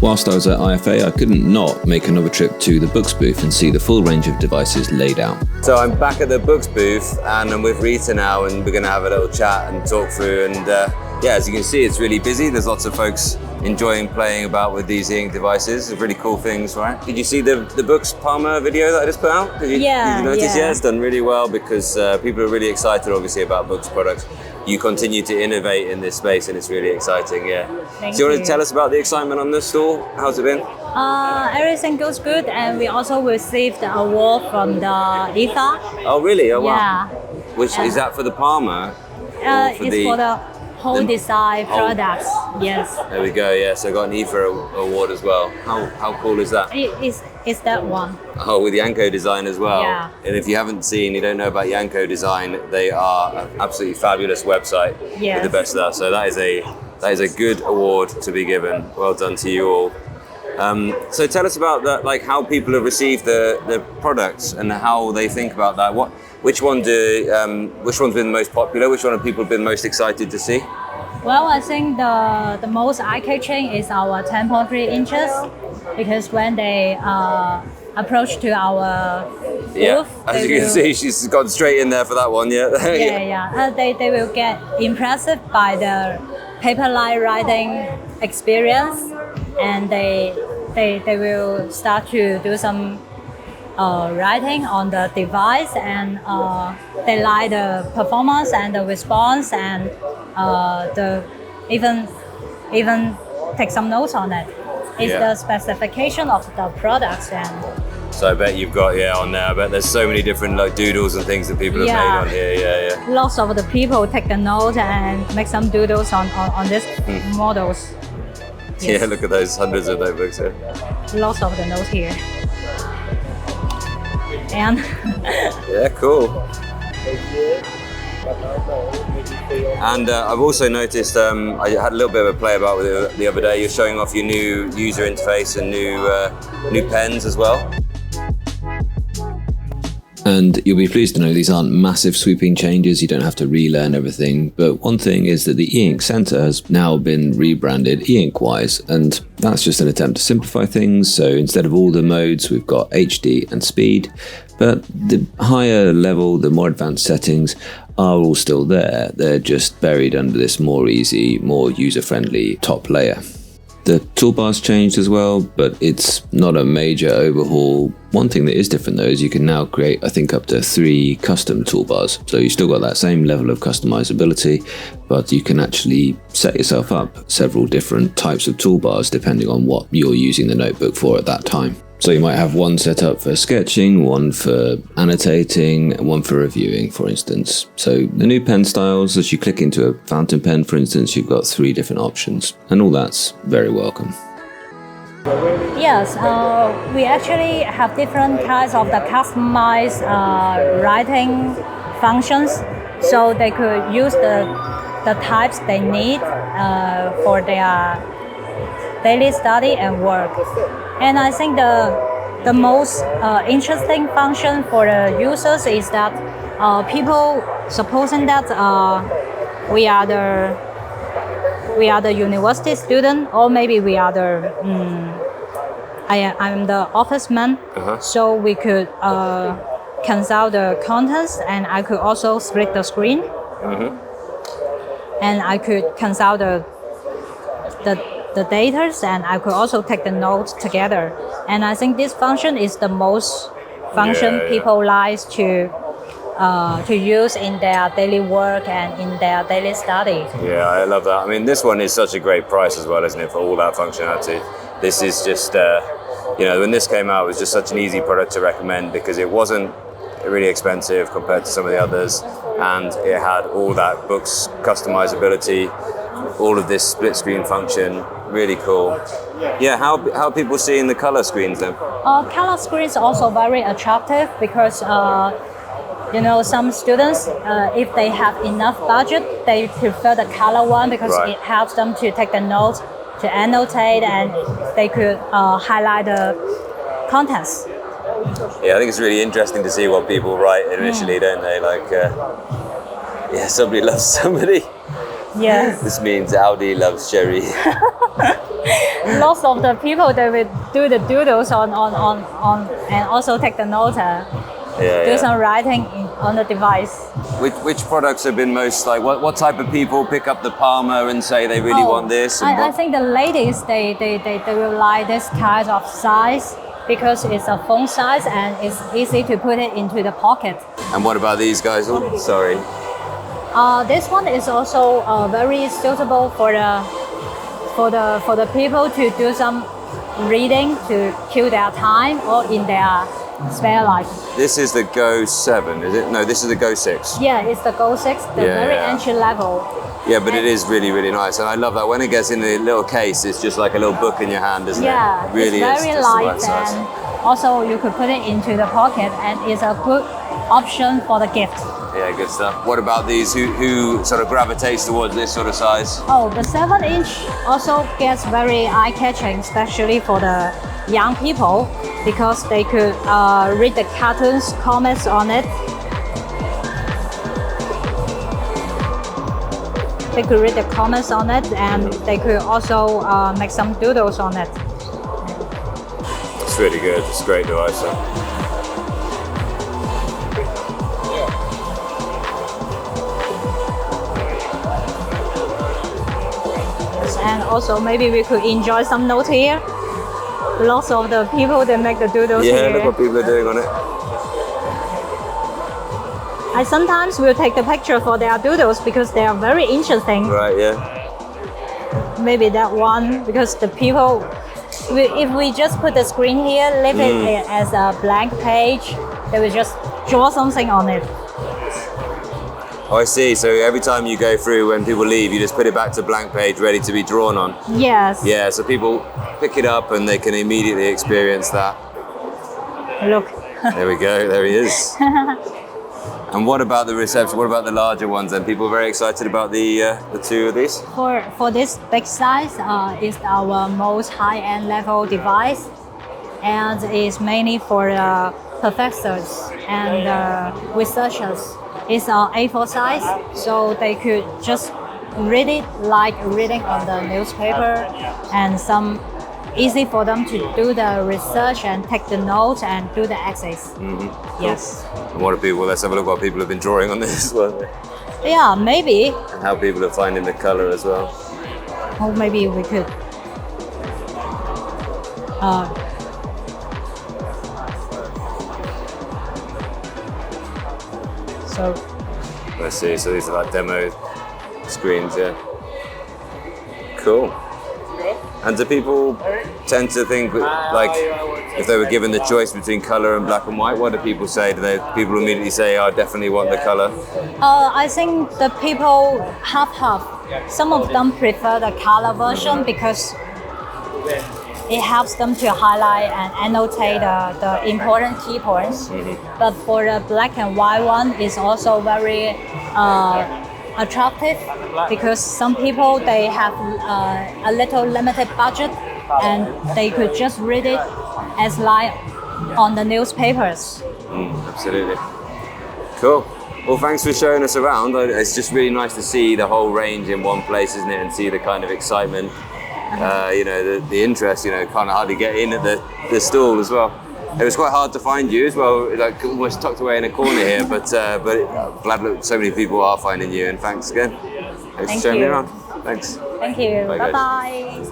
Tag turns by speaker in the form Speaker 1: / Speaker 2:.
Speaker 1: Whilst I was at IFA, I couldn't not make another trip to the Boox booth and see the full range of devices laid out.
Speaker 2: So I'm back at the Boox booth and I'm with Rita now, and we're going to have a little chat and talk through. And yeah, as you can see, it's really busy. There's lots of folks enjoying playing about with these e-ink devices. It's really cool things, right? Did you see the Boox Palma video that I just put out? Did you notice? Yeah, it's done really well because people are really excited, obviously, about Boox products. You continue to innovate in this space and it's really exciting, yeah.
Speaker 3: Thank
Speaker 2: you want to tell us about the excitement on the store? How's it been?
Speaker 3: Everything goes good, and we also received the award from the IFA.
Speaker 2: Oh really? Oh wow.
Speaker 3: Yeah.
Speaker 2: Which is that for the Palma?
Speaker 3: It's for the whole design products, yes.
Speaker 2: There we go, yeah, so I got an IFA award as well. How cool is that?
Speaker 3: It's that one.
Speaker 2: Oh, with Yanko Design as well.
Speaker 3: Yeah.
Speaker 2: And if you haven't seen, you don't know about Yanko Design, they are an absolutely fabulous website with the best stuff. So that is a good award to be given. Well done to you all. So tell us about that, like how people have received the products and how they think about that. Which one's been the most popular? Which one have people been most excited to see?
Speaker 3: Well, I think the most eye-catching is our 10.3 inches, because when they approach to our booth,
Speaker 2: as you can see, she's gone straight in there for that one. Yeah.
Speaker 3: They will get impressed by the paper-like writing experience, and they will start to do some writing on the device, and they like the performance and the response, and even take some notes on it. It's the specification of the products. And
Speaker 2: so I bet you've got on there. I bet there's so many different like doodles and things that people have made on here. Yeah.
Speaker 3: Lots of the people take the note and make some doodles on these models. Yes.
Speaker 2: Yeah, look at those hundreds of notebooks here.
Speaker 3: Lots of the notes here. And
Speaker 2: yeah, cool. And I've also noticed, I had a little bit of a play about with it the other day. You're showing off your new user interface and new pens as well.
Speaker 1: And you'll be pleased to know these aren't massive sweeping changes. You don't have to relearn everything. But one thing is that the e-ink center has now been rebranded e-ink-wise, and that's just an attempt to simplify things. So instead of all the modes, we've got HD and speed, but the higher level, the more advanced settings are all still there. They're just buried under this more easy, more user-friendly top layer. The toolbar's changed as well, but it's not a major overhaul. One thing that is different though is you can now create, I think, up to 3 custom toolbars. So you still got that same level of customizability, but you can actually set yourself up several different types of toolbars depending on what you're using the notebook for at that time. So you might have one set up for sketching, one for annotating, and one for reviewing, for instance. So the new pen styles, as you click into a fountain pen, for instance, you've got 3 different options, and all that's very welcome.
Speaker 3: Yes, we actually have different types of the customized writing functions, so they could use the types they need for their daily study and work. And I think the most interesting function for the users is that people, supposing that we are the university student, or maybe we are the I'm the office man, so we could cancel the contents, and I could also split the screen, and I could cancel the data, and I could also take the notes together. And I think this function is the most function people like to use in their daily work and in their daily study.
Speaker 2: Yeah, I love that. I mean, this one is such a great price as well, isn't it, for all that functionality? This is just, when this came out, it was just such an easy product to recommend because it wasn't really expensive compared to some of the others, and it had all that Boox customizability, all of this split screen function. Really cool. Yeah, how are people seeing the color screens then?
Speaker 3: Color screens are also very attractive because some students, if they have enough budget, they prefer the color one because it helps them to take the notes, to annotate, and they could highlight the contents.
Speaker 2: Yeah, I think it's really interesting to see what people write initially, don't they? Like, somebody loves somebody.
Speaker 3: Yes.
Speaker 2: This means Audi loves Sherry.
Speaker 3: Lots of the people they will do the doodles on and also take the note, do some writing on the device.
Speaker 2: Which products have been most like? What type of people pick up the Palma and say they really want this? And
Speaker 3: I think the ladies they will like this kind of size because it's a phone size and it's easy to put it into the pocket.
Speaker 2: And what about these guys? Oh, sorry.
Speaker 3: This one is also very suitable for the people to do some reading to kill their time or in their spare life.
Speaker 2: This is the Go 7, is it? No, this is the Go 6.
Speaker 3: Yeah, it's the Go 6, the very entry level.
Speaker 2: Yeah, but it is really, really nice. And I love that when it gets in the little case, it's just like a little book in your hand, isn't it?
Speaker 3: Yeah,
Speaker 2: Really
Speaker 3: it's very
Speaker 2: is just
Speaker 3: light
Speaker 2: the right size.
Speaker 3: and also you could put it into the pocket and it's a good option for the gift.
Speaker 2: Yeah, good stuff. What about these? Who sort of gravitates towards this sort of size?
Speaker 3: Oh, the 7-inch also gets very eye-catching, especially for the young people, because they could read the cartoons, comics on it. They could read the comments on it, and they could also make some doodles on it.
Speaker 2: It's really good. It's a great device.
Speaker 3: And also maybe we could enjoy some notes here. Lots of the people that make the doodles here.
Speaker 2: Yeah, look what people are doing on it.
Speaker 3: I sometimes will take the picture for their doodles because they are very interesting.
Speaker 2: Right, yeah.
Speaker 3: Maybe that one, because the people, if we just put the screen here, leave it as a blank page, they will just draw something on it.
Speaker 2: Oh, I see. So every time you go through, when people leave, you just put it back to blank page, ready to be drawn on.
Speaker 3: Yes.
Speaker 2: Yeah, so people pick it up and they can immediately experience that.
Speaker 3: Look.
Speaker 2: There we go. There he is. And what about the reception? What about the larger ones? And people are very excited about the two of these.
Speaker 3: For this big size, is our most high-end level device, and is mainly for professors and researchers. It's A4 size, so they could just read it like reading on the newspaper, and some easy for them to do the research and take the notes and do the essays. Yes.
Speaker 2: And what are people? Let's have a look what people have been drawing on this one.
Speaker 3: Yeah, maybe.
Speaker 2: And how people are finding the color as well.
Speaker 3: Or maybe we could. So.
Speaker 2: Let's see. So these are like demo screens, yeah. Cool. And do people tend to think, like, if they were given the choice between color and black and white, what do people say? Do people immediately say, "I definitely want the color"?
Speaker 3: I think the people half-half. Some of them prefer the color version because it helps them to highlight and annotate the important key points. But for the black and white one, it's also very attractive because some people they have a little limited budget and they could just read it as like on the newspapers.
Speaker 2: Absolutely. Cool. Well, thanks for showing us around. It's just really nice to see the whole range in one place, isn't it? And see the kind of excitement, you know, the interest, you know, kind of hard to get in at the stall as well. It was quite hard to find you as well, like almost tucked away in a corner here, but glad that so many people are finding you, and thanks again. Thanks for showing me around. Thanks.
Speaker 3: Thank you.
Speaker 2: Bye,
Speaker 3: Bye-bye.